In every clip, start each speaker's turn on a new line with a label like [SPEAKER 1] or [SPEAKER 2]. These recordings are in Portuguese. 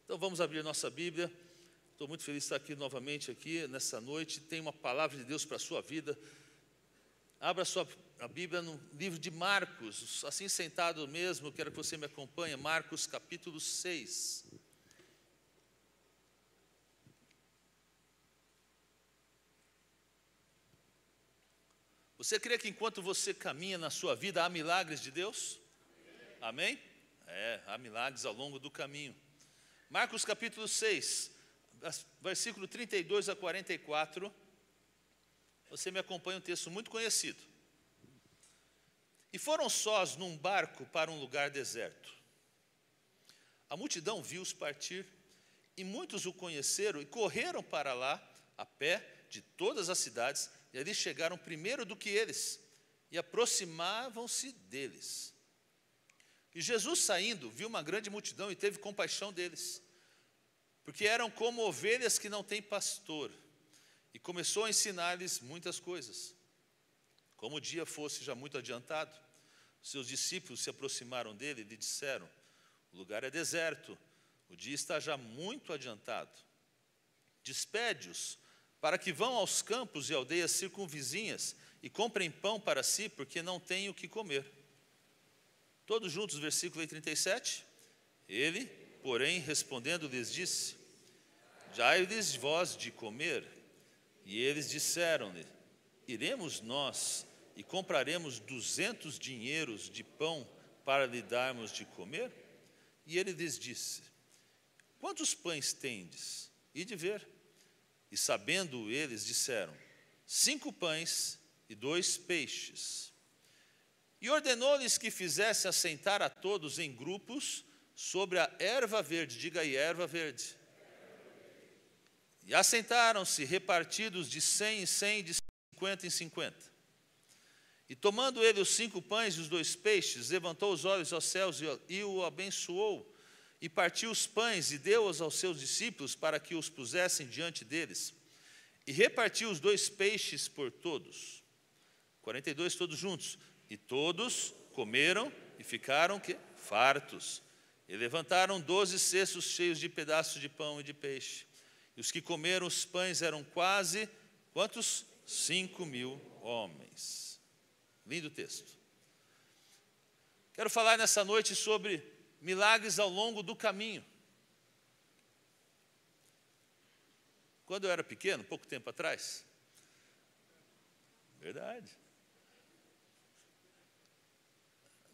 [SPEAKER 1] Então vamos abrir nossa Bíblia. Estou muito feliz de estar aqui novamente nessa noite. Tem uma palavra de Deus para a sua vida. Abra a Bíblia no livro de Marcos, assim sentado mesmo, quero que você me acompanhe. Marcos capítulo 6. Você crê que enquanto você caminha na sua vida há milagres de Deus? Amém? Há milagres ao longo do caminho. Marcos capítulo 6, versículo 32 a 44. Você me acompanha, um texto muito conhecido. E foram sós num barco para um lugar deserto. A multidão viu-os partir, e muitos o conheceram e correram para lá, a pé, de todas as cidades, e ali chegaram primeiro do que eles, e aproximavam-se deles. E Jesus, saindo, viu uma grande multidão e teve compaixão deles, porque eram como ovelhas que não têm pastor, e começou a ensinar-lhes muitas coisas. Como o dia fosse já muito adiantado, seus discípulos se aproximaram dele e lhe disseram: o lugar é deserto, o dia está já muito adiantado. Despede-os, para que vão aos campos e aldeias circunvizinhas e comprem pão para si, porque não têm o que comer. Todos juntos, versículo 37. Ele, porém, respondendo, lhes disse: dai-lhes vós de comer. E eles disseram-lhe: iremos nós e compraremos 200 dinheiros de pão para lhe darmos de comer? E ele lhes disse: quantos pães tendes? Ide ver. E sabendo eles, disseram: 5 pães e 2 peixes. E ordenou-lhes que fizessem assentar a todos em grupos sobre a erva verde. Diga aí, erva verde. E assentaram-se, repartidos de 100 em 100, de 50 em 50. E tomando ele os 5 pães e os 2 peixes, levantou os olhos aos céus e o abençoou, e partiu os pães e deu-os aos seus discípulos para que os pusessem diante deles. E repartiu os 2 peixes por todos. 42 todos juntos. E todos comeram e ficaram fartos. E levantaram 12 cestos cheios de pedaços de pão e de peixe. E os que comeram os pães eram quase, quantos? 5.000 homens. Lindo texto. Quero falar nessa noite sobre milagres ao longo do caminho. Quando eu era pequeno, pouco tempo atrás, verdade,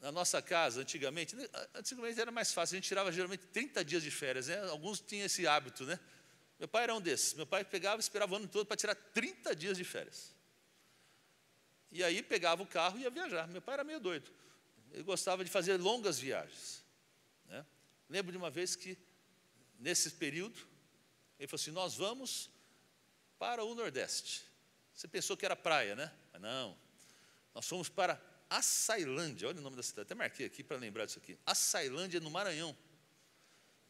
[SPEAKER 1] na nossa casa, antigamente era mais fácil, a gente tirava geralmente 30 dias de férias, né? Alguns tinham esse hábito, né? Meu pai era um desses. Meu pai pegava e esperava o ano todo para tirar 30 dias de férias. E aí pegava o carro e ia viajar. Meu pai era meio doido. Ele gostava de fazer longas viagens, né? Lembro de uma vez que, nesse período, ele falou assim: nós vamos para o Nordeste. Você pensou que era praia, né? Mas não. Nós fomos para Açailândia. Olha o nome da cidade. Até marquei aqui para lembrar disso aqui. Açailândia, no Maranhão.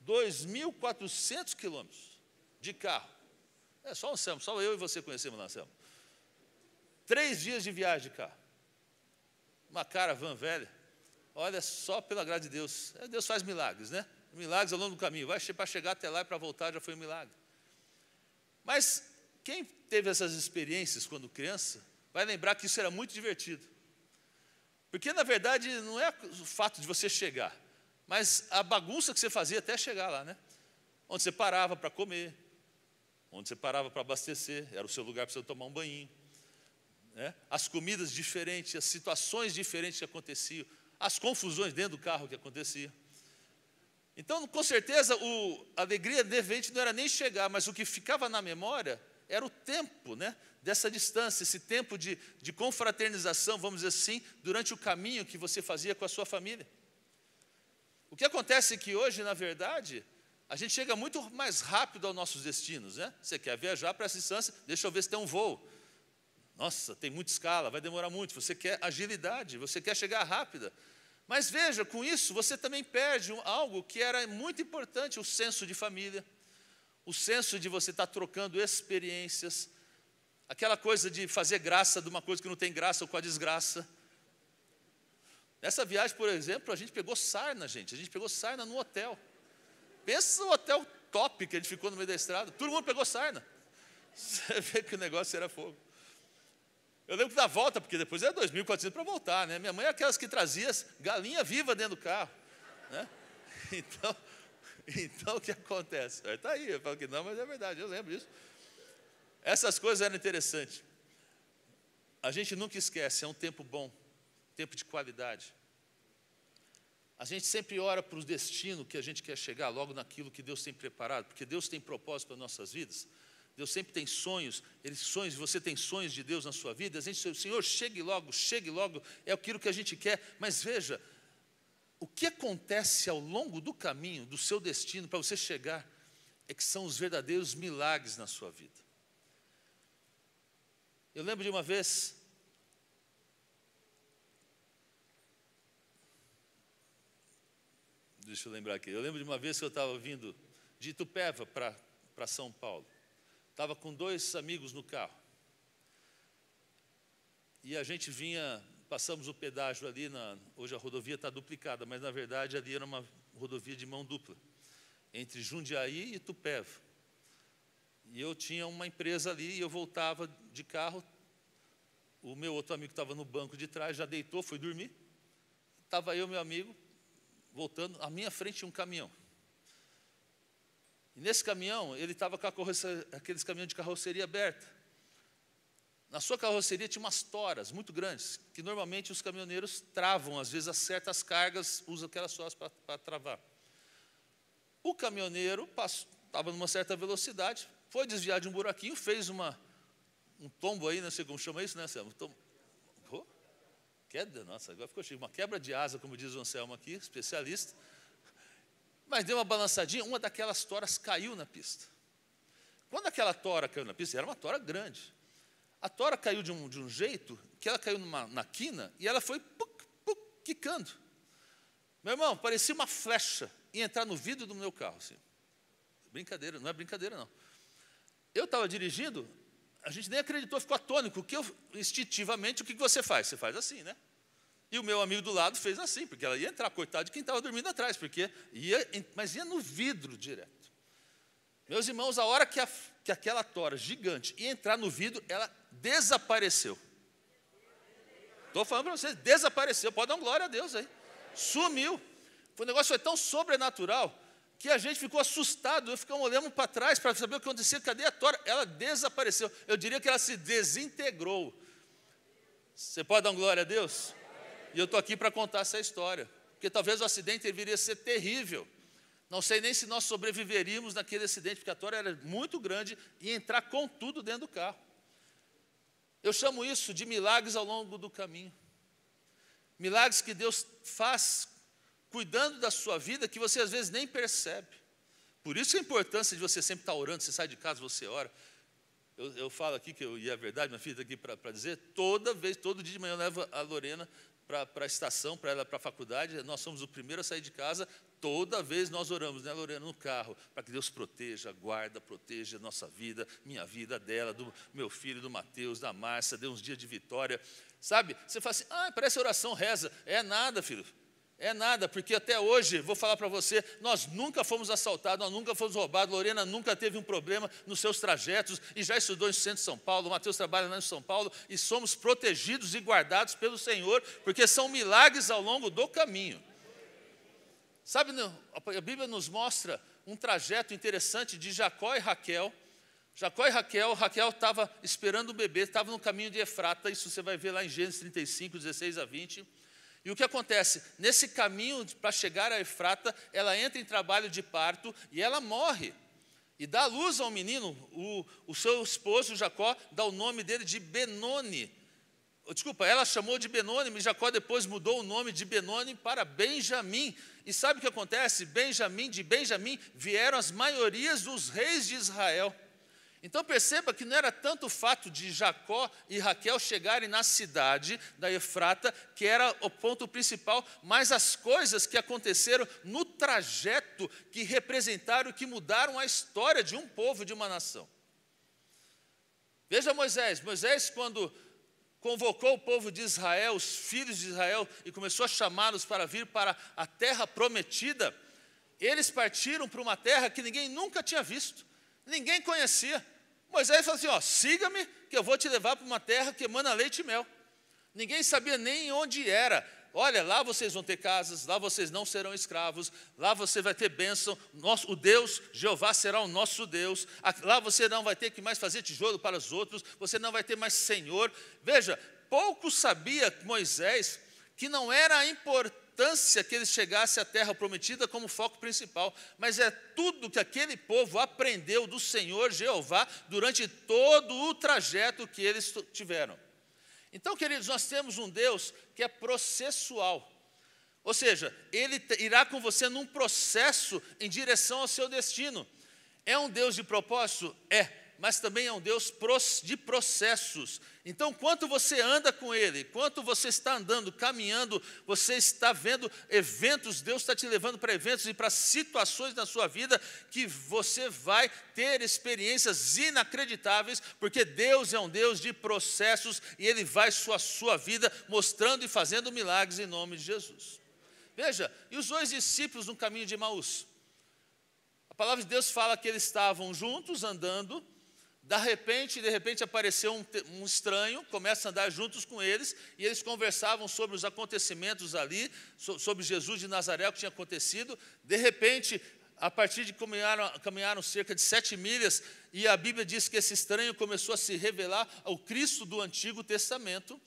[SPEAKER 1] 2.400 quilômetros de carro. Só o Anselmo, só eu e você conhecemos lá, Anselmo. 3 dias de viagem de carro. Uma caravan velha. Olha, só pela graça de Deus. Deus faz milagres, né? Milagres ao longo do caminho. Para chegar até lá e para voltar já foi um milagre. Mas quem teve essas experiências quando criança, vai lembrar que isso era muito divertido. Porque, na verdade, não é o fato de você chegar, mas a bagunça que você fazia até chegar lá, né? Onde você parava para comer, onde você parava para abastecer, era o seu lugar para você tomar um banho, né? As comidas diferentes, as situações diferentes que aconteciam, as confusões dentro do carro que aconteciam. Então, com certeza, a alegria devente não era nem chegar, mas o que ficava na memória era o tempo, né, dessa distância, esse tempo de confraternização, vamos dizer assim, durante o caminho que você fazia com a sua família. O que acontece é que hoje, na verdade, a gente chega muito mais rápido aos nossos destinos, né? Você quer viajar para essa distância, deixa eu ver se tem um voo. Nossa, tem muita escala, vai demorar muito. Você quer agilidade, você quer chegar rápida. Mas veja, com isso você também perde algo que era muito importante, o senso de família, o senso de você estar trocando experiências, aquela coisa de fazer graça de uma coisa que não tem graça ou com a desgraça. Nessa viagem, por exemplo, a gente pegou sarna no hotel. Pensa no hotel top que a gente ficou no meio da estrada. Todo mundo pegou sarna. Você vê que o negócio era fogo. Eu lembro que da volta, porque depois era 2.400 para voltar, né? Minha mãe é aquelas que trazia galinha viva dentro do carro, né? Então o que acontece? Está aí, eu falo que não, mas é verdade, eu lembro disso. Essas coisas eram interessantes. A gente nunca esquece, é um tempo bom, tempo de qualidade. A gente sempre ora para o destino que a gente quer chegar, logo naquilo que Deus tem preparado, porque Deus tem propósito para as nossas vidas. Deus sempre tem sonhos, você tem sonhos de Deus na sua vida. A gente diz, Senhor, chegue logo, é aquilo que a gente quer. Mas veja, o que acontece ao longo do caminho, do seu destino, para você chegar, é que são os verdadeiros milagres na sua vida. Eu lembro de uma vez, deixa eu lembrar aqui, eu lembro de uma vez que eu estava vindo de Itupeva para São Paulo. Estava com 2 amigos no carro. E a gente passamos o pedágio ali, hoje a rodovia está duplicada, mas na verdade ali era uma rodovia de mão dupla, entre Jundiaí e Itupeva. E eu tinha uma empresa ali e eu voltava de carro. O meu outro amigo estava no banco de trás, já deitou, foi dormir. Estava eu e meu amigo voltando, à minha frente tinha um caminhão. E nesse caminhão, ele estava com aqueles caminhões de carroceria aberta. Na sua carroceria tinha umas toras muito grandes, que normalmente os caminhoneiros travam, às vezes, a certas cargas, usam aquelas toras para travar. O caminhoneiro estava numa certa velocidade, foi desviar de um buraquinho, fez um tombo aí, não sei como chama isso, né, Anselmo? Nossa, agora ficou chique. Uma quebra de asa, como diz o Anselmo aqui, especialista. Mas deu uma balançadinha, uma daquelas toras caiu na pista. Quando aquela tora caiu na pista, era uma tora grande. A tora caiu de um jeito que ela caiu na quina e ela foi quicando. Meu irmão, parecia uma flecha ia entrar no vidro do meu carro. Assim. Brincadeira, não é brincadeira não. Eu estava dirigindo, a gente nem acreditou, ficou atônico. Instintivamente, o que você faz? Você faz assim, né? E o meu amigo do lado fez assim, porque ela ia entrar, coitado de quem estava dormindo atrás, mas ia no vidro direto. Meus irmãos, a hora que aquela tora gigante ia entrar no vidro, ela desapareceu. Estou falando para vocês, desapareceu, pode dar uma glória a Deus aí. Sumiu. O negócio foi tão sobrenatural que a gente ficou assustado, eu ficamos olhando para trás para saber o que acontecia, cadê a tora? Ela desapareceu, eu diria que ela se desintegrou. Você pode dar uma glória a Deus? E eu estou aqui para contar essa história, porque talvez o acidente deveria ser terrível. Não sei nem se nós sobreviveríamos naquele acidente, porque a tora era muito grande e ia entrar com tudo dentro do carro. Eu chamo isso de milagres ao longo do caminho. Milagres que Deus faz cuidando da sua vida, que você às vezes nem percebe. Por isso a importância de você sempre estar orando, você sai de casa, você ora. Eu falo aqui, e é verdade, minha filha está aqui para dizer, todo dia de manhã eu levo a Lorena para a estação, para ela ir para a faculdade. Nós somos o primeiro a sair de casa, toda vez nós oramos, né, Lorena, no carro, para que Deus proteja, guarda, proteja a nossa vida, minha vida, dela, do meu filho, do Mateus, da Márcia, dê uns dias de vitória. Sabe, você fala assim, parece oração, reza. É nada, filho. É nada, porque até hoje, vou falar para você, nós nunca fomos assaltados, nós nunca fomos roubados, Lorena nunca teve um problema nos seus trajetos, e já estudou em centro de São Paulo, o Mateus trabalha lá em São Paulo, e somos protegidos e guardados pelo Senhor, porque são milagres ao longo do caminho. Sabe, a Bíblia nos mostra um trajeto interessante de Jacó e Raquel. Raquel estava esperando o bebê, estava no caminho de Efrata, isso você vai ver lá em Gênesis 35, 16 a 20. E o que acontece? Nesse caminho para chegar a Efrata, ela entra em trabalho de parto e ela morre. E dá à luz ao menino, o seu esposo Jacó dá o nome dele de Benoni. Desculpa, ela chamou de Benoni, mas Jacó depois mudou o nome de Benoni para Benjamim. E sabe o que acontece? De Benjamim vieram as maiorias dos reis de Israel. Então perceba que não era tanto o fato de Jacó e Raquel chegarem na cidade da Efrata, que era o ponto principal, mas as coisas que aconteceram no trajeto, que representaram, que mudaram a história de um povo, de uma nação. Veja Moisés, quando convocou o povo de Israel, os filhos de Israel, e começou a chamá-los para vir para a terra prometida, Eles partiram para uma terra que ninguém nunca tinha visto, ninguém conhecia. Moisés falou assim, ó, siga-me que eu vou te levar para uma terra que emana leite e mel. Ninguém sabia nem onde era. Olha, lá vocês vão ter casas, lá vocês não serão escravos, lá você vai ter bênção, o Deus, Jeová será o nosso Deus, lá você não vai ter que mais fazer tijolo para os outros, você não vai ter mais Senhor. Veja, pouco sabia Moisés que não era a importância que eles chegassem à terra prometida como foco principal, mas é tudo que aquele povo aprendeu do Senhor Jeová durante todo o trajeto que eles tiveram. Então, queridos, nós temos um Deus que é processual. Ou seja, Ele irá com você num processo em direção ao seu destino. É um Deus de propósito? É, mas também é um Deus de processos. Então, quanto você anda com Ele, quanto você está andando, caminhando, você está vendo eventos, Deus está te levando para eventos e para situações na sua vida que você vai ter experiências inacreditáveis, porque Deus é um Deus de processos e Ele vai sua vida mostrando e fazendo milagres em nome de Jesus. Veja, e os dois discípulos no caminho de Emaús? A palavra de Deus fala que eles estavam juntos andando. De repente apareceu um estranho, começa a andar juntos com eles, e eles conversavam sobre os acontecimentos ali, sobre Jesus de Nazaré, o que tinha acontecido. De repente, a partir de caminharam cerca de 7 milhas, e a Bíblia diz que esse estranho começou a se revelar ao Cristo do Antigo Testamento.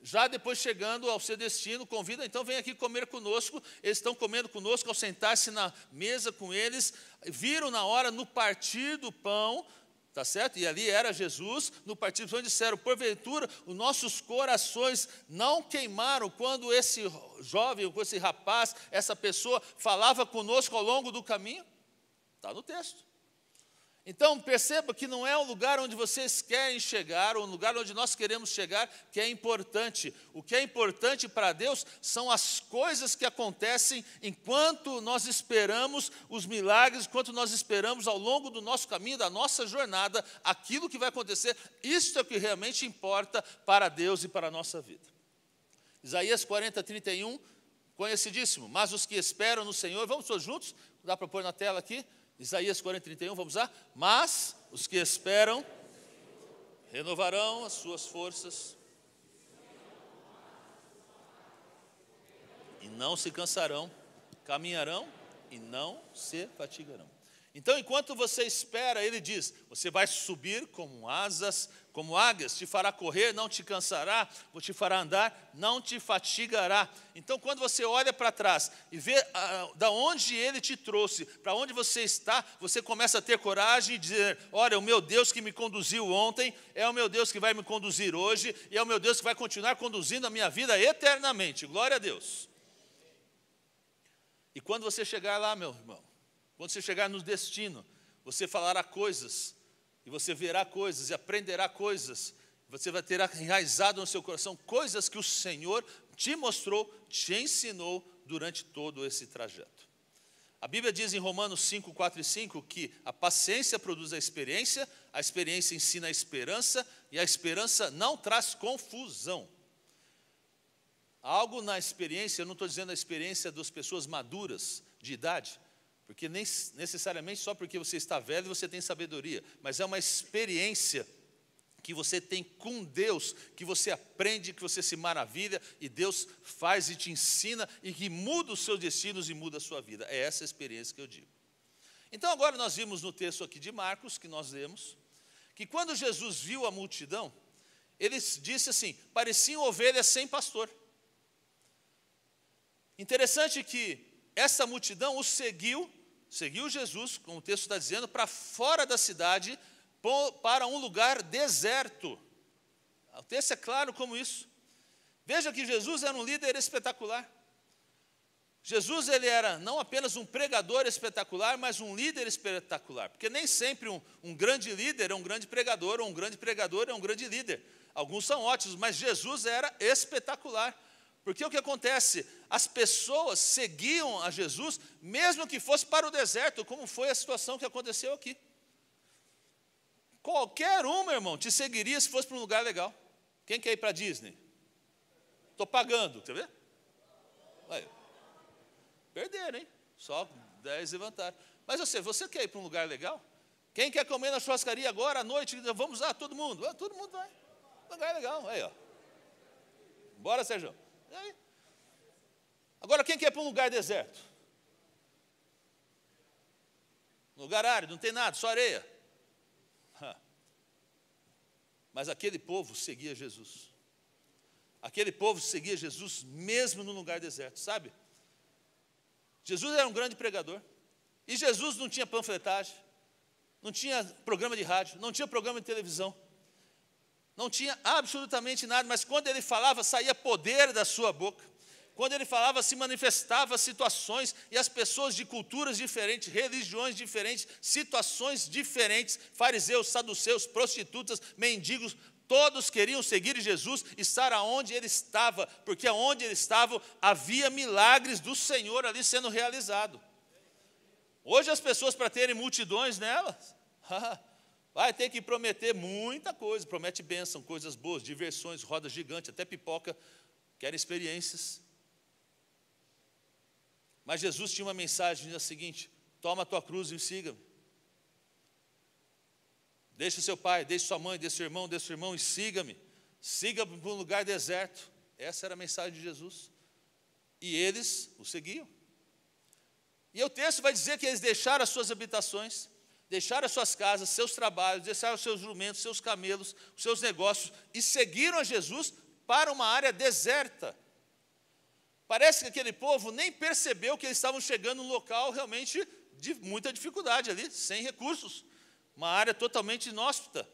[SPEAKER 1] Já depois chegando ao seu destino, convida, então vem aqui comer conosco. Eles estão comendo conosco, ao sentar-se na mesa com eles, viram na hora, no partir do pão, tá certo? E ali era Jesus, no partir do pão, disseram, porventura, os nossos corações não queimaram quando esse jovem, com esse rapaz, essa pessoa falava conosco ao longo do caminho? Está no texto. Então, perceba que não é o lugar onde vocês querem chegar, ou o lugar onde nós queremos chegar, que é importante. O que é importante para Deus são as coisas que acontecem enquanto nós esperamos os milagres, enquanto nós esperamos ao longo do nosso caminho, da nossa jornada, aquilo que vai acontecer. Isso é o que realmente importa para Deus e para a nossa vida. Isaías 40, 31, conhecidíssimo. Mas os que esperam no Senhor, vamos todos juntos? Dá para pôr na tela aqui? Isaías 40, 31, vamos lá? Mas os que esperam renovarão as suas forças e não se cansarão, caminharão e não se fatigarão. Então, enquanto você espera, ele diz, você vai subir como asas, como águias, te fará correr, não te cansará, te fará andar, não te fatigará. Então, quando você olha para trás e vê da onde ele te trouxe, para onde você está, você começa a ter coragem e dizer, olha, o meu Deus que me conduziu ontem, é o meu Deus que vai me conduzir hoje, e é o meu Deus que vai continuar conduzindo a minha vida eternamente. Glória a Deus. E quando você chegar lá, meu irmão, quando você chegar no destino, você falará coisas, e você verá coisas, e aprenderá coisas, você vai ter enraizado no seu coração coisas que o Senhor te mostrou, te ensinou durante todo esse trajeto. A Bíblia diz em Romanos 5, 4 e 5 que a paciência produz a experiência ensina a esperança, e a esperança não traz confusão. Algo na experiência, eu não estou dizendo a experiência das pessoas maduras, de idade, porque nem necessariamente só porque você está velho você tem sabedoria, mas é uma experiência que você tem com Deus, que você aprende, que você se maravilha, e Deus faz e te ensina, e que muda os seus destinos e muda a sua vida. É essa a experiência que eu digo. Então agora nós vimos no texto aqui de Marcos, que nós lemos, que quando Jesus viu a multidão, ele disse assim, pareciam ovelhas sem pastor. Interessante que essa multidão o seguiu Jesus, como o texto está dizendo, para fora da cidade, para um lugar deserto. O texto é claro como isso. Veja que Jesus era um líder espetacular. Jesus ele era não apenas um pregador espetacular, mas um líder espetacular. Porque nem sempre um grande líder é um grande pregador, ou um grande pregador é um grande líder. Alguns são ótimos, mas Jesus era espetacular. Porque o que acontece? As pessoas seguiam a Jesus, mesmo que fosse para o deserto, como foi a situação que aconteceu aqui. Qualquer um, meu irmão, te seguiria se fosse para um lugar legal. Quem quer ir para a Disney? Estou pagando, quer ver? Aí. Perderam, hein? Só 10 levantaram. Mas você quer ir para um lugar legal? Quem quer comer na churrascaria agora, à noite? Vamos lá, todo mundo. Todo mundo vai. Um lugar legal. Aí, ó. Bora, Sérgio. E aí? Agora, quem quer ir para um lugar deserto? Lugar árido, não tem nada, só areia. Mas aquele povo seguia Jesus. Aquele povo seguia Jesus mesmo no lugar deserto, sabe? Jesus era um grande pregador. E Jesus não tinha panfletagem, não tinha programa de rádio, não tinha programa de televisão, não tinha absolutamente nada, mas quando ele falava, saía poder da sua boca. Quando ele falava, se manifestava situações, e as pessoas de culturas diferentes, religiões diferentes, situações diferentes, fariseus, saduceus, prostitutas, mendigos, todos queriam seguir Jesus e estar aonde ele estava, porque aonde ele estava havia milagres do Senhor ali sendo realizado. Hoje as pessoas, para terem multidões nelas, vai ter que prometer muita coisa, promete bênção, coisas boas, diversões, roda gigante, até pipoca, quer experiências. Mas Jesus tinha uma mensagem a seguinte: toma a tua cruz e siga-me. Deixa seu pai, deixa sua mãe, deixa seu irmão e siga-me. Siga-me para um lugar deserto. Essa era a mensagem de Jesus. E eles o seguiam. E o texto vai dizer que eles deixaram as suas habitações, deixaram as suas casas, seus trabalhos, deixaram os seus jumentos, seus camelos, os seus negócios, e seguiram a Jesus para uma área deserta. Parece que aquele povo nem percebeu que eles estavam chegando num local realmente de muita dificuldade ali, sem recursos. Uma área totalmente inóspita.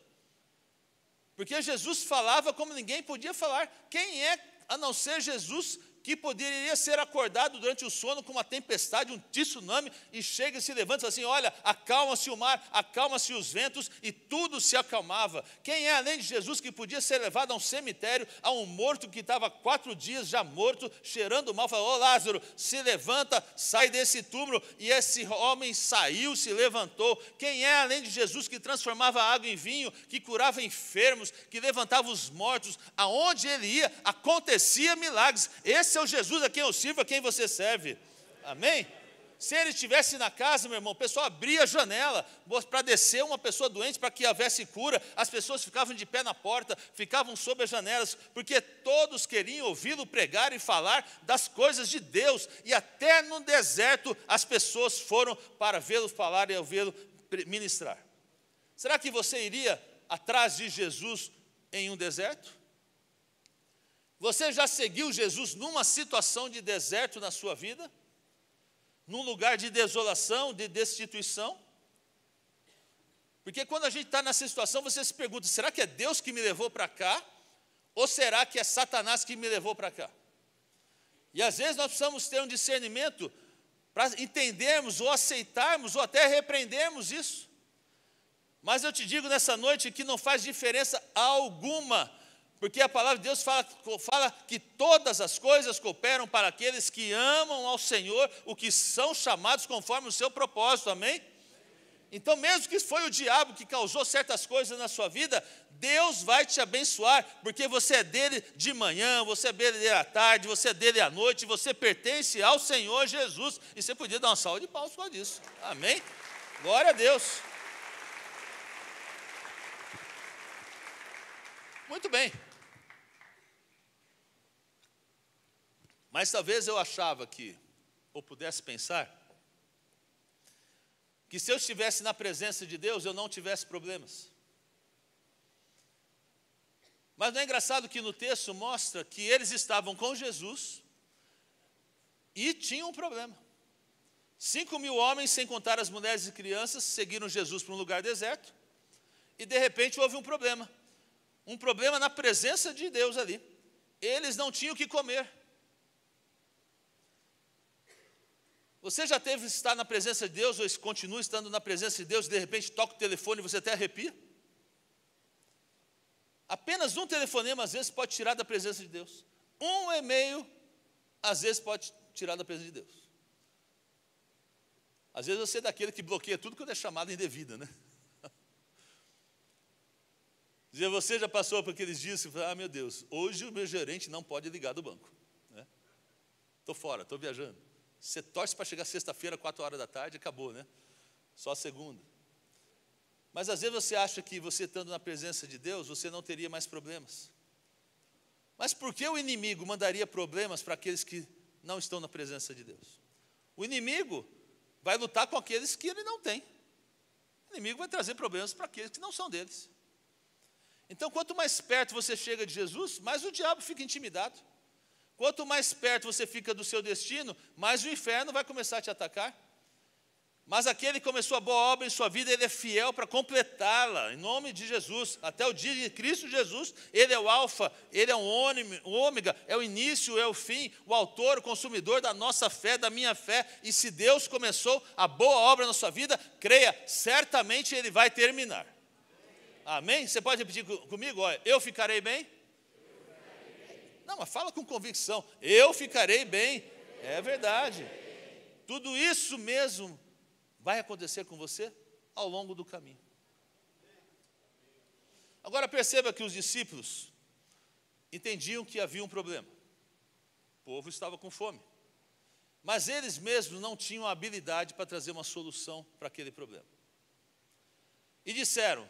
[SPEAKER 1] Porque Jesus falava como ninguém podia falar. Quem é, a não ser Jesus, que poderia ser acordado durante o sono com uma tempestade, um tsunami, e chega e se levanta e fala assim: olha, acalma-se o mar, acalma-se os ventos, e tudo se acalmava. Quem é, além de Jesus, que podia ser levado a um cemitério, a um morto que estava 4 dias já morto, cheirando mal, falou: ô Lázaro, se levanta, sai desse túmulo, e esse homem saiu, se levantou. Quem é, além de Jesus, que transformava água em vinho, que curava enfermos, que levantava os mortos, aonde ele ia, acontecia milagres. Esse é o Jesus a quem eu sirvo, a quem você serve. Amém? Se ele estivesse na casa, meu irmão, o pessoal abria a janela para descer uma pessoa doente, para que houvesse cura. As pessoas ficavam de pé na porta, ficavam sob as janelas, porque todos queriam ouvi-lo pregar e falar das coisas de Deus. E até no deserto as pessoas foram para vê-lo falar e ouvi-lo ministrar. Será que você iria atrás de Jesus em um deserto? Você já seguiu Jesus numa situação de deserto na sua vida? Num lugar de desolação, de destituição? Porque quando a gente está nessa situação, você se pergunta: será que é Deus que me levou para cá? Ou será que é Satanás que me levou para cá? E às vezes nós precisamos ter um discernimento para entendermos ou aceitarmos ou até repreendermos isso. Mas eu te digo nessa noite que não faz diferença alguma, porque a palavra de Deus fala que todas as coisas cooperam para aqueles que amam ao Senhor, o que são chamados conforme o seu propósito, amém? Então, mesmo que foi o diabo que causou certas coisas na sua vida, Deus vai te abençoar, porque você é dele de manhã, você é dele à tarde, você é dele à noite, você pertence ao Senhor Jesus. E você podia dar uma salva de palmas por causa disso, amém? Glória a Deus. Muito bem. Mas talvez eu achava que, ou pudesse pensar, que se eu estivesse na presença de Deus, eu não tivesse problemas. Mas não é engraçado que no texto mostra que eles estavam com Jesus e tinham um problema. 5.000 homens, sem contar as mulheres e crianças, seguiram Jesus para um lugar deserto, e de repente houve um problema. Um problema na presença de Deus ali. Eles não tinham o que comer. Você já teve que estar na presença de Deus, ou continua estando na presença de Deus, e de repente toca o telefone e você até arrepia? Apenas um telefonema, às vezes, pode tirar da presença de Deus. Um e-mail, às vezes, pode tirar da presença de Deus. Às vezes você é daquele que bloqueia tudo quando é chamada indevida, né? Você já passou por aqueles dias e fala: ah, meu Deus, hoje o meu gerente não pode ligar do banco. Estou fora, estou viajando. Você torce para chegar sexta-feira, 4 horas da tarde, acabou, né? Só segunda. Mas às vezes você acha que você estando na presença de Deus, você não teria mais problemas. Mas por que o inimigo mandaria problemas para aqueles que não estão na presença de Deus? O inimigo vai lutar com aqueles que ele não tem. O inimigo vai trazer problemas para aqueles que não são deles. Então, quanto mais perto você chega de Jesus, mais o diabo fica intimidado. Quanto mais perto você fica do seu destino, mais o inferno vai começar a te atacar. Mas aquele que começou a boa obra em sua vida, ele é fiel para completá-la, em nome de Jesus. Até o dia de Cristo Jesus, ele é o alfa, ele é o ômega, é o início, é o fim, o autor, o consumidor da nossa fé, da minha fé. E se Deus começou a boa obra na sua vida, creia, certamente ele vai terminar. Amém? Você pode repetir comigo? Olha, eu ficarei bem? Não, mas fala com convicção. Eu ficarei bem. É verdade. Tudo isso mesmo vai acontecer com você ao longo do caminho. Agora perceba que os discípulos entendiam que havia um problema. O povo estava com fome. Mas eles mesmos não tinham a habilidade para trazer uma solução para aquele problema. E disseram: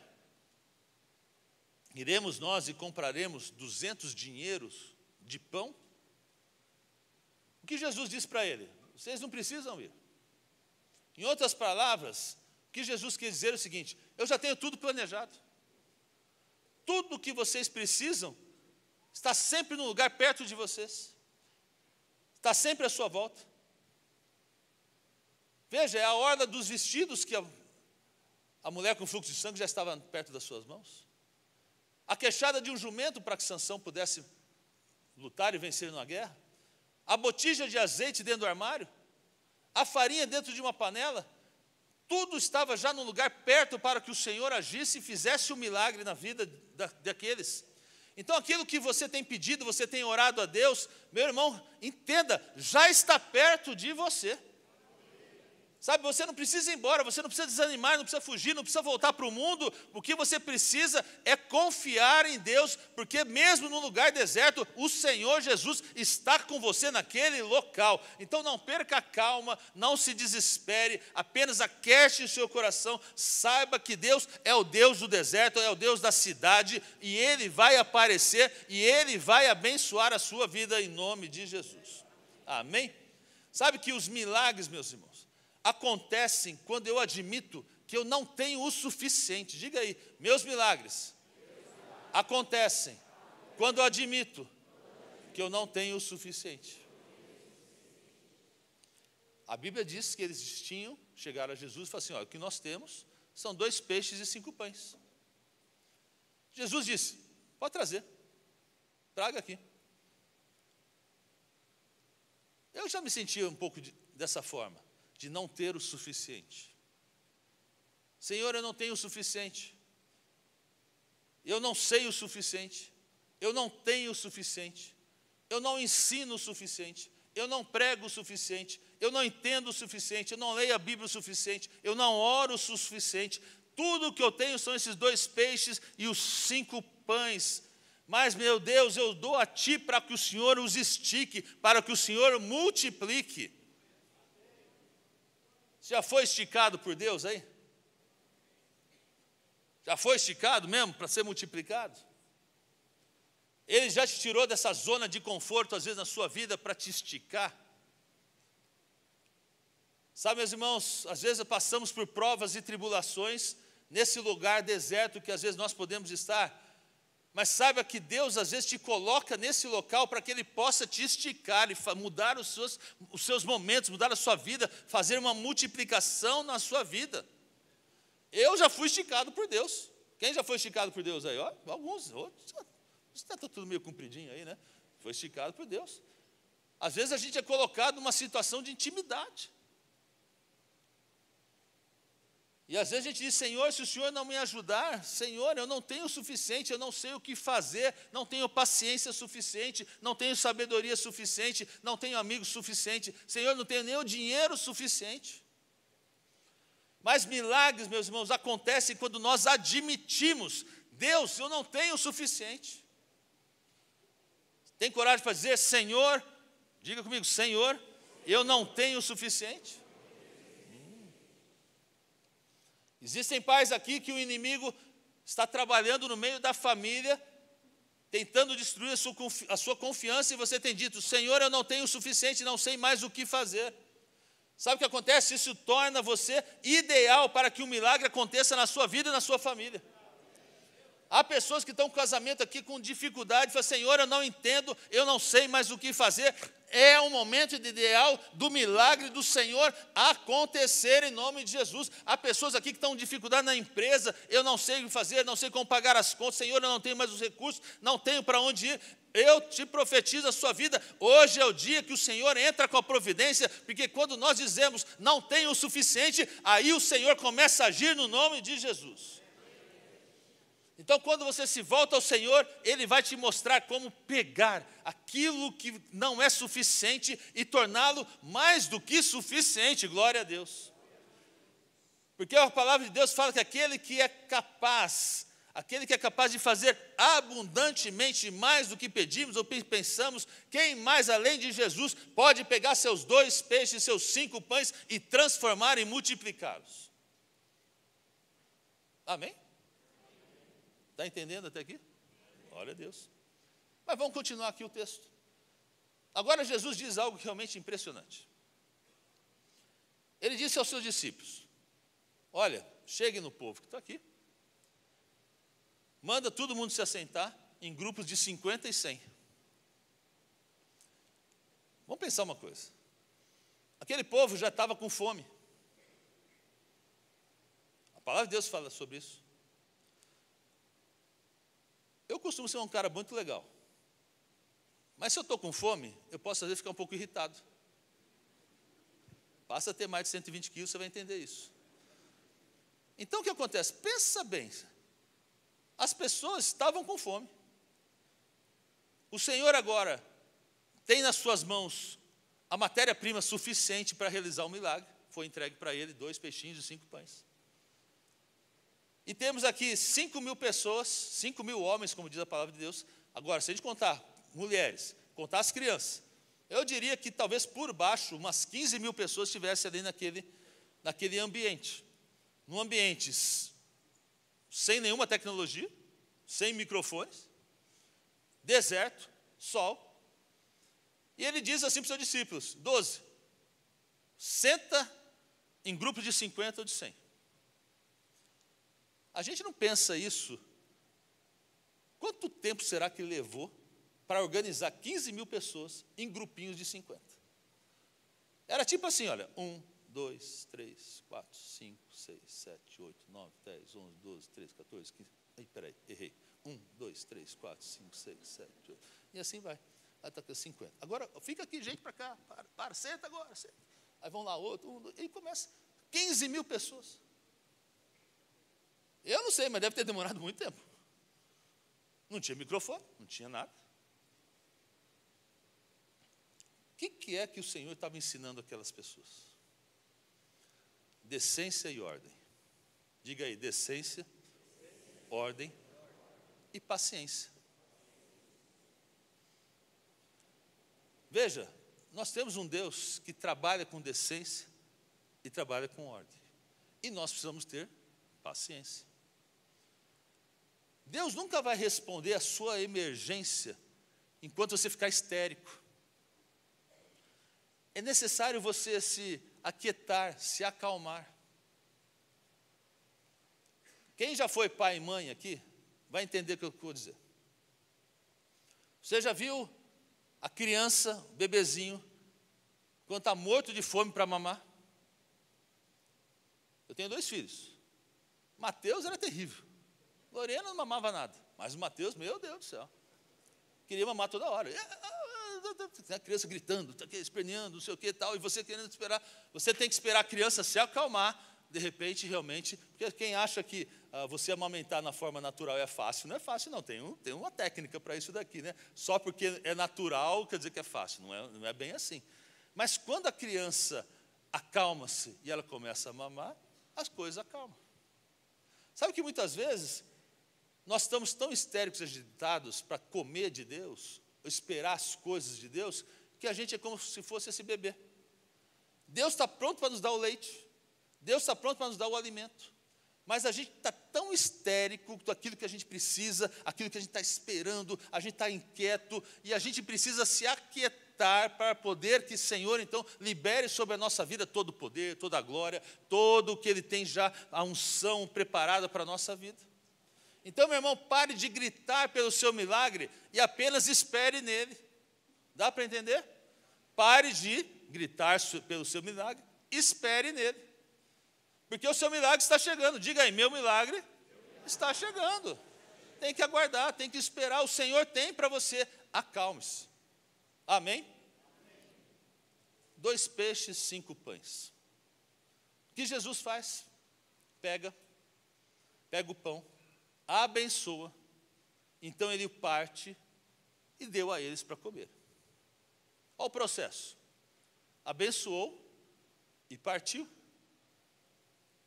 [SPEAKER 1] iremos nós e compraremos 200 dinheiros de pão? O que Jesus disse para ele? Vocês não precisam ir. Em outras palavras, o que Jesus quis dizer é o seguinte: eu já tenho tudo planejado. Tudo o que vocês precisam está sempre no lugar perto de vocês. Está sempre à sua volta. Veja, é a orla dos vestidos que a mulher com fluxo de sangue já estava perto das suas mãos. A queixada de um jumento para que Sansão pudesse lutar e vencer numa guerra. A botija de azeite dentro do armário. A farinha dentro de uma panela. Tudo estava já no lugar perto para que o Senhor agisse e fizesse um milagre na vida daqueles. Então aquilo que você tem pedido, você tem orado a Deus, meu irmão, entenda, já está perto de você. Sabe, você não precisa ir embora, você não precisa desanimar, não precisa fugir, não precisa voltar para o mundo. O que você precisa é confiar em Deus, porque mesmo no lugar deserto, o Senhor Jesus está com você naquele local. Então não perca a calma, não se desespere, apenas aquete o seu coração, saiba que Deus é o Deus do deserto, é o Deus da cidade, e Ele vai aparecer, e Ele vai abençoar a sua vida em nome de Jesus. Amém? Sabe que os milagres, meus irmãos, acontecem quando eu admito que eu não tenho o suficiente. Diga aí, meus milagres acontecem quando eu admito que eu não tenho o suficiente. A Bíblia diz que eles chegaram a Jesus e falaram assim: olha, o que nós temos são 2 peixes e 5 pães. Jesus disse: pode trazer, traga aqui. Eu já me sentia um pouco dessa forma, de não ter o suficiente. Senhor, eu não tenho o suficiente. Eu não sei o suficiente. Eu não tenho o suficiente. Eu não ensino o suficiente. Eu não prego o suficiente. Eu não entendo o suficiente. Eu não leio a Bíblia o suficiente. Eu não oro o suficiente. Tudo o que eu tenho são esses 2 peixes e os 5 pães. Mas, meu Deus, eu dou a Ti para que o Senhor os estique, para que o Senhor multiplique. Já foi esticado por Deus aí? Já foi esticado mesmo para ser multiplicado? Ele já te tirou dessa zona de conforto, às vezes, na sua vida, para te esticar? Sabe, meus irmãos, às vezes passamos por provas e tribulações nesse lugar deserto que às vezes nós podemos estar. Mas saiba que Deus às vezes te coloca nesse local para que Ele possa te esticar e mudar os seus momentos, mudar a sua vida, fazer uma multiplicação na sua vida. Eu já fui esticado por Deus. Quem já foi esticado por Deus aí? Ó, alguns, outros. Está tudo meio compridinho aí, né? Foi esticado por Deus. Às vezes a gente é colocado numa situação de intimidade. E às vezes a gente diz: Senhor, se o Senhor não me ajudar, Senhor, eu não tenho o suficiente, eu não sei o que fazer, não tenho paciência suficiente, não tenho sabedoria suficiente, não tenho amigos suficiente, Senhor, não tenho nem o dinheiro suficiente. Mas milagres, meus irmãos, acontecem quando nós admitimos: Deus, eu não tenho o suficiente. Tem coragem para dizer: Senhor, diga comigo, Senhor, Eu não tenho o suficiente. Existem pais aqui que o inimigo está trabalhando no meio da família, tentando destruir a sua confiança, e você tem dito: Senhor, eu não tenho o suficiente, não sei mais o que fazer. Sabe o que acontece? Isso torna você ideal para que um milagre aconteça na sua vida e na sua família. Há pessoas que estão com casamento aqui com dificuldade, falam: Senhor, eu não entendo, eu não sei mais o que fazer. É o momento ideal do milagre do Senhor acontecer em nome de Jesus. Há pessoas aqui que estão com dificuldade na empresa: eu não sei o que fazer, não sei como pagar as contas, Senhor, eu não tenho mais os recursos, não tenho para onde ir. Eu te profetizo a sua vida, hoje é o dia que o Senhor entra com a providência, porque quando nós dizemos não tenho o suficiente, aí o Senhor começa a agir no nome de Jesus. Então, quando você se volta ao Senhor, Ele vai te mostrar como pegar aquilo que não é suficiente e torná-lo mais do que suficiente, glória a Deus. Porque a palavra de Deus fala que aquele que é capaz de fazer abundantemente mais do que pedimos ou pensamos, quem mais além de Jesus pode pegar seus 2 peixes, seus 5 pães e transformar e multiplicá-los? Amém? Está entendendo até aqui? Glória a Deus. Mas vamos continuar aqui o texto. Agora Jesus diz algo realmente impressionante. Ele disse aos seus discípulos: olha, cheguem no povo que está aqui, manda todo mundo se assentar em grupos de 50 e 100. Vamos pensar uma coisa. Aquele povo já estava com fome. A palavra de Deus fala sobre isso. Eu costumo ser um cara muito legal, mas se eu estou com fome, eu posso às vezes ficar um pouco irritado. Passa a ter mais de 120 quilos, você vai entender isso. Então o que acontece? Pensa bem, as pessoas estavam com fome. O Senhor agora tem nas suas mãos a matéria-prima suficiente para realizar o milagre. Foi entregue para ele 2 peixinhos e 5 pães. E temos aqui 5.000 pessoas, 5.000 homens, como diz a palavra de Deus. Agora, se a gente contar mulheres, contar as crianças, eu diria que talvez por baixo, umas 15.000 pessoas estivessem ali naquele ambiente. Num ambiente sem nenhuma tecnologia, sem microfones, deserto, sol. E ele diz assim para os seus discípulos: 12, senta em grupos de 50 ou de 100. A gente não pensa isso. Quanto tempo será que levou para organizar 15.000 pessoas em grupinhos de 50? Era tipo assim, olha, 1, 2, 3, 4, 5, 6, 7, 8, 9, 10, 11, 12, 13, 14, 15. Ai, peraí, errei. 1, 2, 3, 4, 5, 6, 7, 8. E assim vai. Aí está com 50. Agora, fica aqui, gente, para cá. Para, senta agora. Senta. Aí vão lá outro, 1, 2, e começa. 15.000 pessoas. Eu não sei, mas deve ter demorado muito tempo. Não tinha microfone, não tinha nada. O que é que o Senhor estava ensinando aquelas pessoas? Decência e ordem. Diga aí, decência, ordem e paciência. Veja, nós temos um Deus que trabalha com decência e trabalha com ordem. E nós precisamos ter paciência. Deus nunca vai responder a sua emergência enquanto você ficar histérico. É necessário você se aquietar, se acalmar. Quem já foi pai e mãe aqui, vai entender o que eu vou dizer. Você já viu a criança, o bebezinho, quando está morto de fome para mamar? Eu tenho 2 filhos. Mateus era terrível. Lorena não mamava nada, mas o Mateus, meu Deus do céu, queria mamar toda hora. A criança gritando, esperneando, não sei o que e tal, e você querendo esperar. Você tem que esperar a criança se acalmar, de repente, realmente, porque quem acha que você amamentar na forma natural é fácil, não é fácil não, tem uma técnica para isso daqui, né? Só porque é natural quer dizer que é fácil, não é bem assim. Mas quando a criança acalma-se e ela começa a mamar, as coisas acalmam. Sabe que muitas vezes nós estamos tão histéricos e agitados para comer de Deus, esperar as coisas de Deus, que a gente é como se fosse esse bebê. Deus está pronto para nos dar o leite, Deus está pronto para nos dar o alimento, mas a gente está tão histérico com aquilo que a gente precisa, aquilo que a gente está esperando, a gente está inquieto, e a gente precisa se aquietar para poder que o Senhor, então, libere sobre a nossa vida todo o poder, toda a glória, todo o que Ele tem já, a unção preparada para a nossa vida. Então, meu irmão, pare de gritar pelo seu milagre e apenas espere nele. Dá para entender? Pare de gritar pelo seu milagre, espere nele. Porque o seu milagre está chegando. Diga aí, meu milagre está chegando. Tem que aguardar, tem que esperar. O Senhor tem para você. Acalme-se. Amém? 2 peixes, 5 pães. O que Jesus faz? Pega o pão, abençoa, então ele parte e deu a eles para comer. Olha o processo. Abençoou e partiu.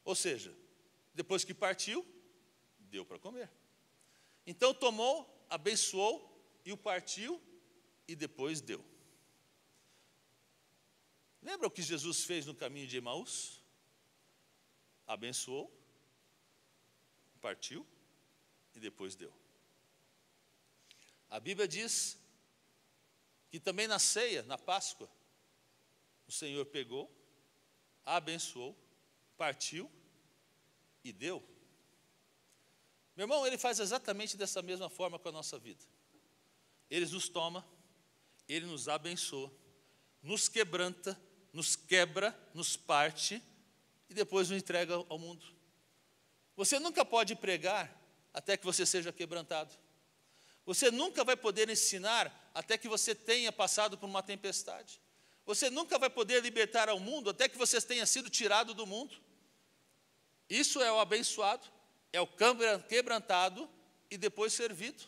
[SPEAKER 1] Ou seja, depois que partiu, deu para comer. Então tomou, abençoou e o partiu e depois deu. Lembra o que Jesus fez no caminho de Emaús? Abençoou, partiu e depois deu. A Bíblia diz que também na ceia, na Páscoa, o Senhor pegou, abençoou, partiu e deu. Meu irmão, Ele faz exatamente dessa mesma forma com a nossa vida. Ele nos toma, Ele nos abençoa, nos quebranta, nos quebra, nos parte e depois nos entrega ao mundo. Você nunca pode pregar até que você seja quebrantado. Você nunca vai poder ensinar até que você tenha passado por uma tempestade. Você nunca vai poder libertar ao mundo até que você tenha sido tirado do mundo. Isso é o abençoado, é o quebrantado e depois servido.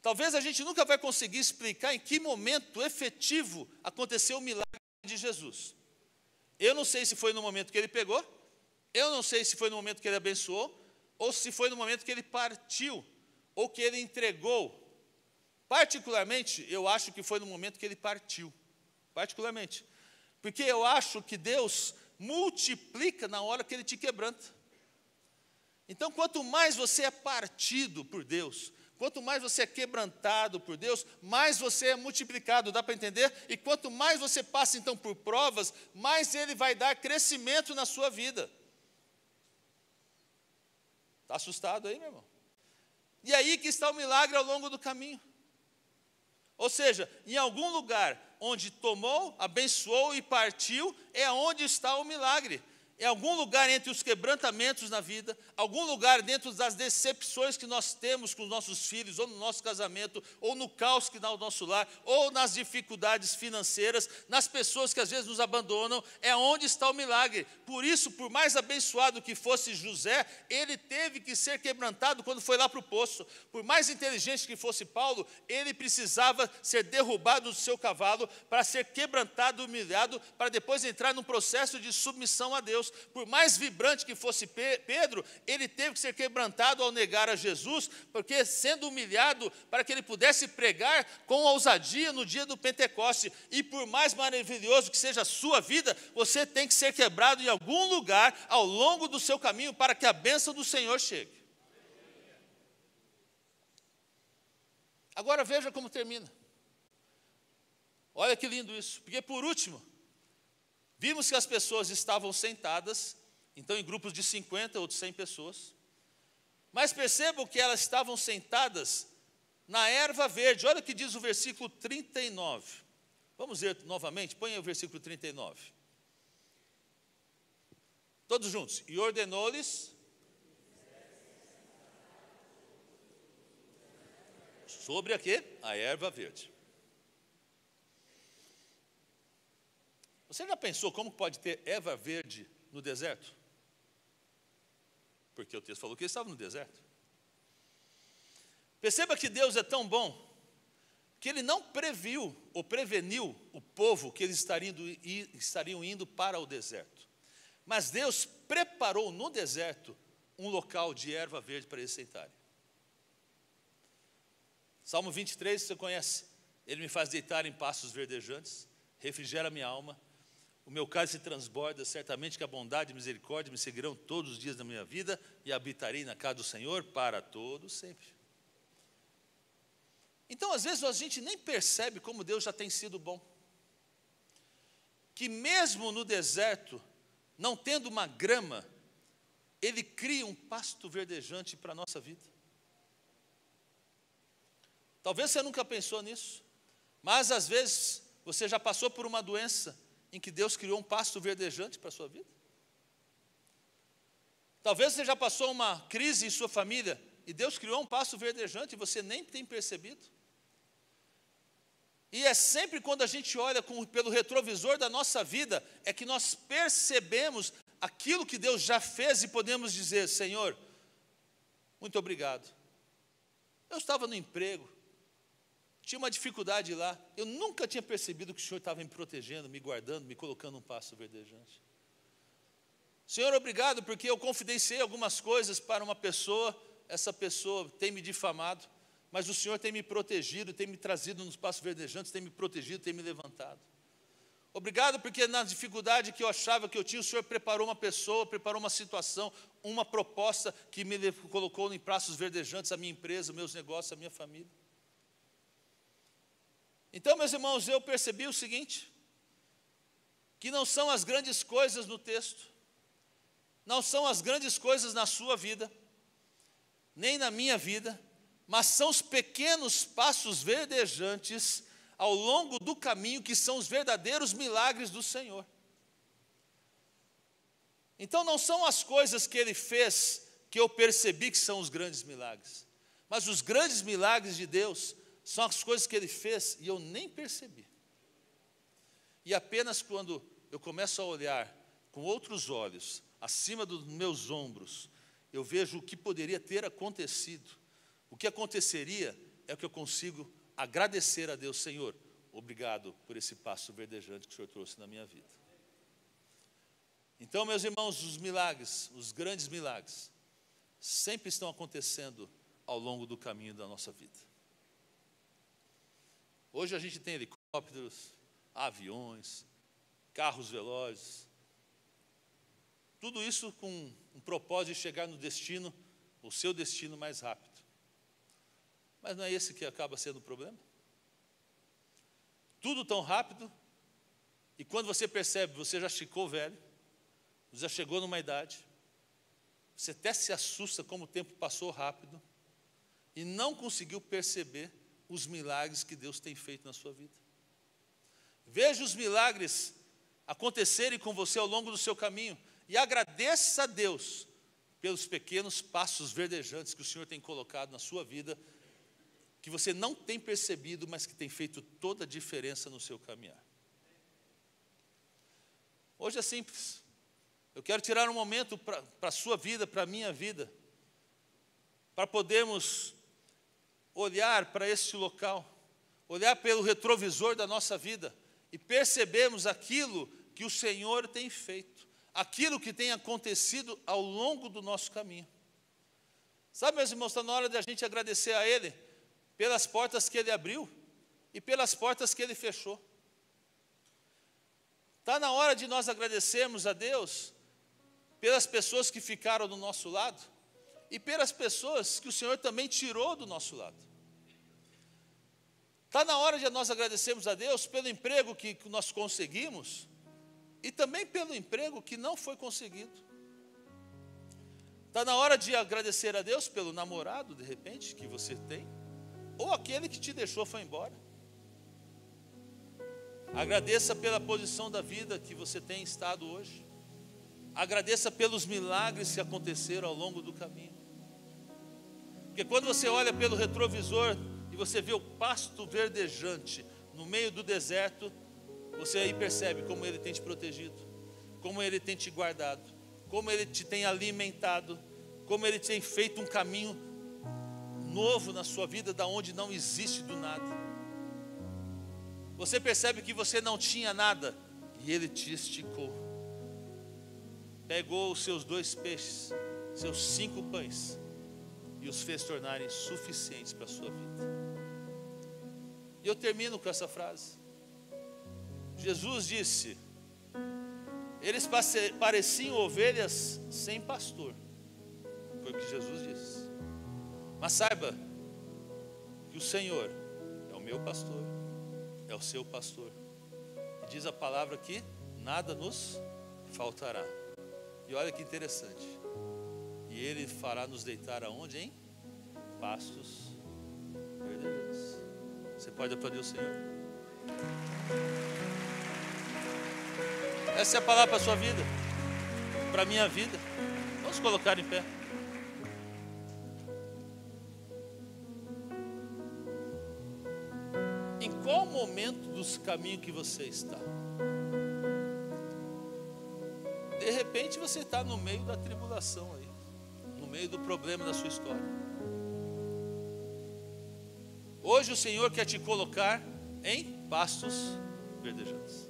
[SPEAKER 1] Talvez a gente nunca vai conseguir explicar em que momento efetivo aconteceu o milagre de Jesus. Eu não sei se foi no momento que ele pegou, eu não sei se foi no momento que ele abençoou, ou se foi no momento que ele partiu, ou que ele entregou. Particularmente, eu acho que foi no momento que ele partiu. Particularmente. Porque eu acho que Deus multiplica na hora que Ele te quebranta. Então, quanto mais você é partido por Deus, quanto mais você é quebrantado por Deus, mais você é multiplicado, dá para entender? E quanto mais você passa, então, por provas, mais Ele vai dar crescimento na sua vida. Está assustado aí, meu irmão? E aí que está o milagre ao longo do caminho. Ou seja, em algum lugar onde tomou, abençoou e partiu, é onde está o milagre. Em algum lugar entre os quebrantamentos na vida, algum lugar dentro das decepções que nós temos com os nossos filhos, ou no nosso casamento, ou no caos que dá o nosso lar, ou nas dificuldades financeiras, nas pessoas que às vezes nos abandonam, é onde está o milagre. Por isso, por mais abençoado que fosse José, ele teve que ser quebrantado quando foi lá para o poço. Por mais inteligente que fosse Paulo, ele precisava ser derrubado do seu cavalo para ser quebrantado, humilhado, para depois entrar num processo de submissão a Deus. Por mais vibrante que fosse Pedro, ele teve que ser quebrantado ao negar a Jesus, porque sendo humilhado para que ele pudesse pregar com ousadia no dia do Pentecoste. E por mais maravilhoso que seja a sua vida, você tem que ser quebrado em algum lugar ao longo do seu caminho para que a bênção do Senhor chegue. Agora veja como termina. Olha que lindo isso, porque por último, vimos que as pessoas estavam sentadas, então em grupos de 50 ou de 100 pessoas, mas percebam que elas estavam sentadas na erva verde. Olha o que diz o versículo 39. Vamos ler novamente, põe aí o versículo 39. Todos juntos. E ordenou-lhes sobre a quê? A erva verde. Você já pensou como pode ter erva verde no deserto? Porque o texto falou que eles estavam no deserto. Perceba que Deus é tão bom que Ele não previu ou preveniu o povo que eles estariam indo para o deserto. Mas Deus preparou no deserto um local de erva verde para eles sentarem. Salmo 23, você conhece? Ele me faz deitar em pastos verdejantes, refrigera minha alma. o meu cálice transborda, certamente que a bondade e misericórdia me seguirão todos os dias da minha vida, e habitarei na casa do Senhor para todo sempre. Então, às vezes, a gente nem percebe como Deus já tem sido bom. Que mesmo no deserto, não tendo uma grama, Ele cria um pasto verdejante para a nossa vida. Talvez você nunca pensou nisso, mas às vezes você já passou por uma doença em que Deus criou um pasto verdejante para a sua vida. Talvez você já passou uma crise em sua família e Deus criou um pasto verdejante e você nem tem percebido. E é sempre quando a gente olha pelo retrovisor da nossa vida, é que nós percebemos aquilo que Deus já fez e podemos dizer: Senhor, muito obrigado. Eu estava no emprego, tinha uma dificuldade lá, eu nunca tinha percebido que o Senhor estava me protegendo, me guardando, me colocando um pasto verdejante. Senhor, obrigado, porque eu confidenciei algumas coisas para uma pessoa, essa pessoa tem me difamado, mas o Senhor tem me protegido, tem me trazido nos pastos verdejantes, tem me protegido, tem me levantado. Obrigado porque na dificuldade que eu achava que eu tinha, o Senhor preparou uma pessoa, preparou uma situação, uma proposta que me colocou em pastos verdejantes, a minha empresa, meus negócios, a minha família. Então, meus irmãos, eu percebi o seguinte, que não são as grandes coisas no texto, não são as grandes coisas na sua vida, nem na minha vida, mas são os pequenos passos verdejantes ao longo do caminho que são os verdadeiros milagres do Senhor. Então não são as coisas que Ele fez que eu percebi que são os grandes milagres, mas os grandes milagres de Deus são as coisas que Ele fez e eu nem percebi. E apenas quando eu começo a olhar com outros olhos, acima dos meus ombros, eu vejo o que poderia ter acontecido. O que aconteceria é que eu consigo agradecer a Deus: Senhor, obrigado por esse passo verdejante que o Senhor trouxe na minha vida. Então, meus irmãos, os milagres, os grandes milagres, sempre estão acontecendo ao longo do caminho da nossa vida. Hoje a gente tem helicópteros, aviões, carros velozes, tudo isso com um propósito de chegar no destino, o seu destino mais rápido. Mas não é esse que acaba sendo o problema? Tudo tão rápido, e quando você percebe, você já ficou velho, você já chegou numa idade, você até se assusta como o tempo passou rápido, e não conseguiu perceber os milagres que Deus tem feito na sua vida. Veja os milagres acontecerem com você ao longo do seu caminho, e agradeça a Deus pelos pequenos passos verdejantes que o Senhor tem colocado na sua vida, que você não tem percebido, mas que tem feito toda a diferença no seu caminhar. Hoje é simples. Eu quero tirar um momento para a sua vida, para a minha vida, para podermos olhar para este local, olhar pelo retrovisor da nossa vida e percebermos aquilo que o Senhor tem feito, aquilo que tem acontecido ao longo do nosso caminho. Sabe, meus irmãos, está na hora de a gente agradecer a Ele pelas portas que Ele abriu e pelas portas que Ele fechou. Está na hora de nós agradecermos a Deus pelas pessoas que ficaram do nosso lado e pelas pessoas que o Senhor também tirou do nosso lado. Está na hora de nós agradecermos a Deus pelo emprego que nós conseguimos e também pelo emprego que não foi conseguido. Está na hora de agradecer a Deus pelo namorado, de repente, que você tem, ou aquele que te deixou foi embora. Agradeça pela posição da vida que você tem estado hoje. Agradeça pelos milagres que aconteceram ao longo do caminho. Porque quando você olha pelo retrovisor e você vê o pasto verdejante no meio do deserto, você aí percebe como Ele tem te protegido, como Ele tem te guardado, como Ele te tem alimentado, como Ele tem feito um caminho novo na sua vida, da onde não existe do nada. Você percebe que você não tinha nada e Ele te esticou. Pegou os seus 2 peixes, seus 5 pães e os fez tornarem suficientes para a sua vida. E eu termino com essa frase. Jesus disse: Eles pareciam ovelhas sem pastor. Foi o que Jesus disse. Mas saiba que o Senhor é o meu pastor, é o seu pastor. E diz a palavra que nada nos faltará. E olha que interessante. E Ele fará nos deitar aonde, hein? Pastos verdejantes. Você pode aplaudir o Senhor? Essa é a palavra para a sua vida, para a minha vida. Vamos colocar em pé. Em qual momento dos caminhos que você está? De repente você está no meio da tribulação aí, no meio do problema da sua história. Hoje o Senhor quer te colocar em pastos verdejantes.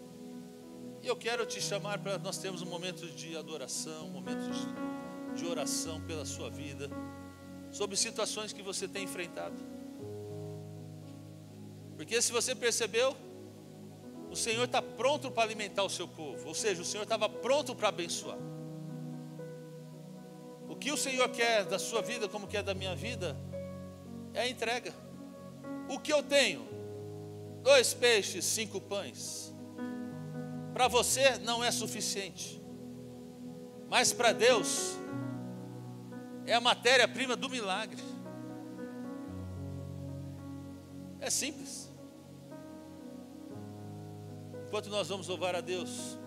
[SPEAKER 1] E eu quero te chamar para nós termos um momento de adoração, um momento de oração pela sua vida, sobre situações que você tem enfrentado. Porque se você percebeu, o Senhor está pronto para alimentar o seu povo. Ou seja, o Senhor estava pronto para abençoar. O que o Senhor quer da sua vida, como quer da minha vida, é a entrega. O que eu tenho? 2 peixes, 5 pães. Para você não é suficiente. Mas para Deus é a matéria-prima do milagre. É simples. Enquanto nós vamos louvar a Deus,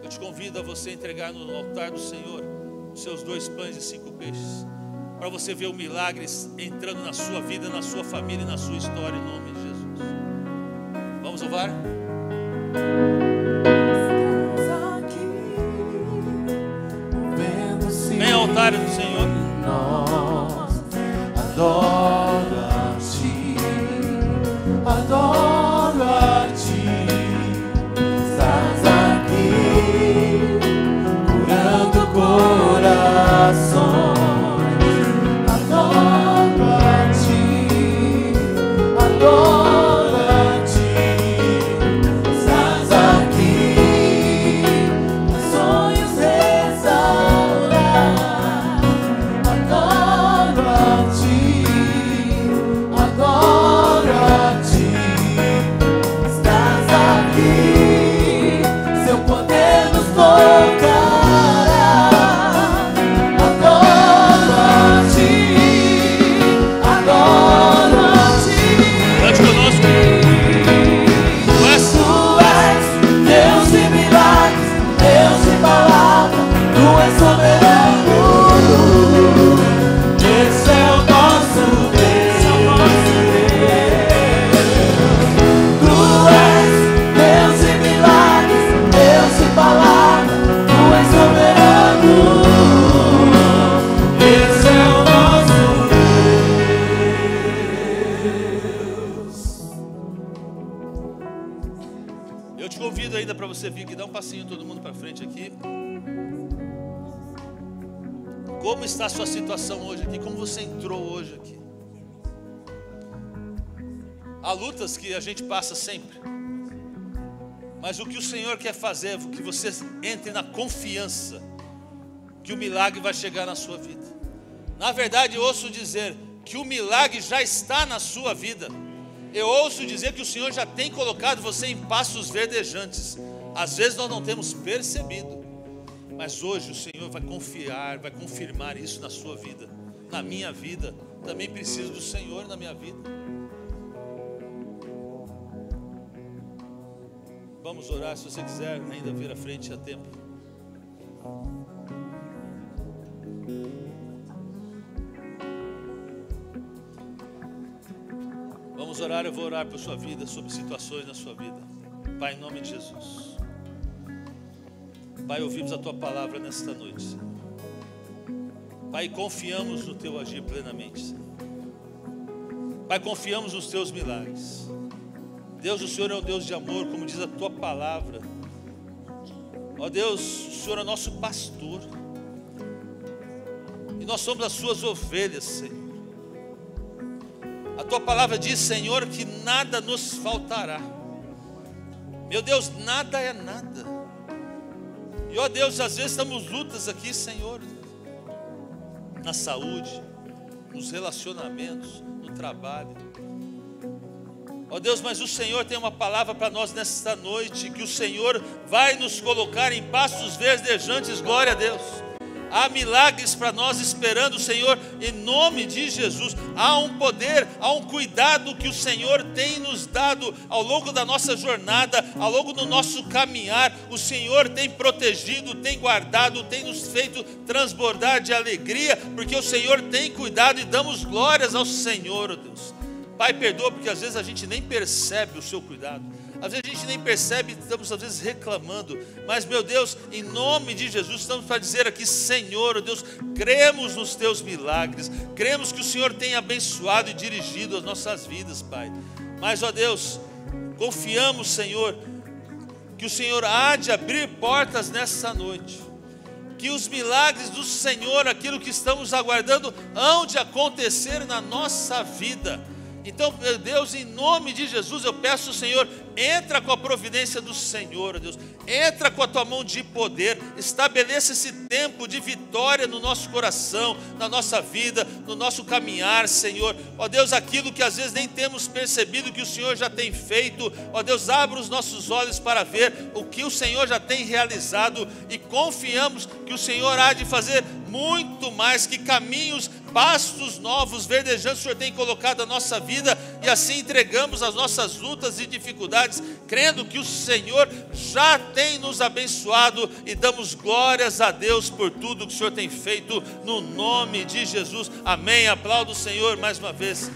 [SPEAKER 1] eu te convido a você entregar no altar do Senhor os seus 2 pães e 5 peixes, para você ver o milagre entrando na sua vida, na sua família e na sua história, em nome de Jesus. Vamos louvar? Vem ao altar do Senhor.
[SPEAKER 2] Nós adoro a Ti, adoro a Ti. Estás aqui, curando corações. Adoro a Ti, adoro a Ti. Estás aqui, sonhos restaurar. Adoro a Ti, adoro a Ti. Estás aqui, Seu poder nos tocará. Adoro a Ti, adoro a Ti.
[SPEAKER 1] Cante conosco. Tu és
[SPEAKER 2] Tu és Deus de milagres, Deus de palavra, Tu és soberano. Esse é o nosso Deus. Tu és Deus de milagres, Deus de palavra, Tu és soberano. Esse é o nosso Deus.
[SPEAKER 1] Eu te convido ainda para você vir aqui, dá um passinho todo mundo para frente aqui. Como está a sua situação hoje aqui? Como você entrou hoje aqui? Há lutas que a gente passa sempre. Mas o que o Senhor quer fazer é que você entre na confiança que o milagre vai chegar na sua vida. Na verdade, eu ouço dizer que o milagre já está na sua vida. Eu ouço dizer que o Senhor já tem colocado você em pastos verdejantes. Às vezes nós não temos percebido, mas hoje o Senhor vai confiar, vai confirmar isso na sua vida, na minha vida. Também preciso do Senhor na minha vida. Vamos orar, se você quiser ainda vir à frente, há tempo. Vamos orar, eu vou orar por sua vida, sobre situações na sua vida. Pai, em nome de Jesus. Pai, ouvimos a Tua palavra nesta noite, Senhor. Pai, confiamos no Teu agir plenamente, Senhor. Pai, confiamos nos Teus milagres. Deus, o Senhor é um Deus de amor, como diz a Tua palavra. Ó Deus, o Senhor é nosso pastor. E nós somos as Suas ovelhas, Senhor. A Tua palavra diz, Senhor, que nada nos faltará. Meu Deus, nada é nada. E, ó Deus, às vezes estamos lutas aqui, Senhor, na saúde, nos relacionamentos, no trabalho. Ó Deus, mas o Senhor tem uma palavra para nós nesta noite, que o Senhor vai nos colocar em pastos verdejantes, glória a Deus. Há milagres para nós esperando, Senhor, em nome de Jesus. Há um poder, há um cuidado que o Senhor tem nos dado ao longo da nossa jornada, ao longo do nosso caminhar. O Senhor tem protegido, tem guardado, tem nos feito transbordar de alegria, porque o Senhor tem cuidado, e damos glórias ao Senhor, ó Deus. Pai, perdoa, porque às vezes a gente nem percebe o seu cuidado. Às vezes a gente nem percebe, estamos às vezes reclamando. Mas, meu Deus, em nome de Jesus, estamos para dizer aqui, Senhor, oh Deus, cremos nos teus milagres. Cremos que o Senhor tem abençoado e dirigido as nossas vidas, Pai. Mas, ó Deus, confiamos, Senhor, que o Senhor há de abrir portas nessa noite. Que os milagres do Senhor, aquilo que estamos aguardando, hão de acontecer na nossa vida. Então, meu Deus, em nome de Jesus, eu peço, Senhor, entra com a providência do Senhor, Deus. Entra com a tua mão de poder, estabeleça esse tempo de vitória no nosso coração, na nossa vida, no nosso caminhar, Senhor. Ó Deus, aquilo que às vezes nem temos percebido que o Senhor já tem feito, ó Deus, abra os nossos olhos para ver o que o Senhor já tem realizado, e confiamos que o Senhor há de fazer muito mais, que caminhos, pastos novos, verdejantes o Senhor tem colocado na nossa vida, e assim entregamos as nossas lutas e dificuldades, crendo que o Senhor já tem nos abençoado, e damos glórias a Deus por tudo que o Senhor tem feito, no nome de Jesus, amém. Aplauda o Senhor mais uma vez.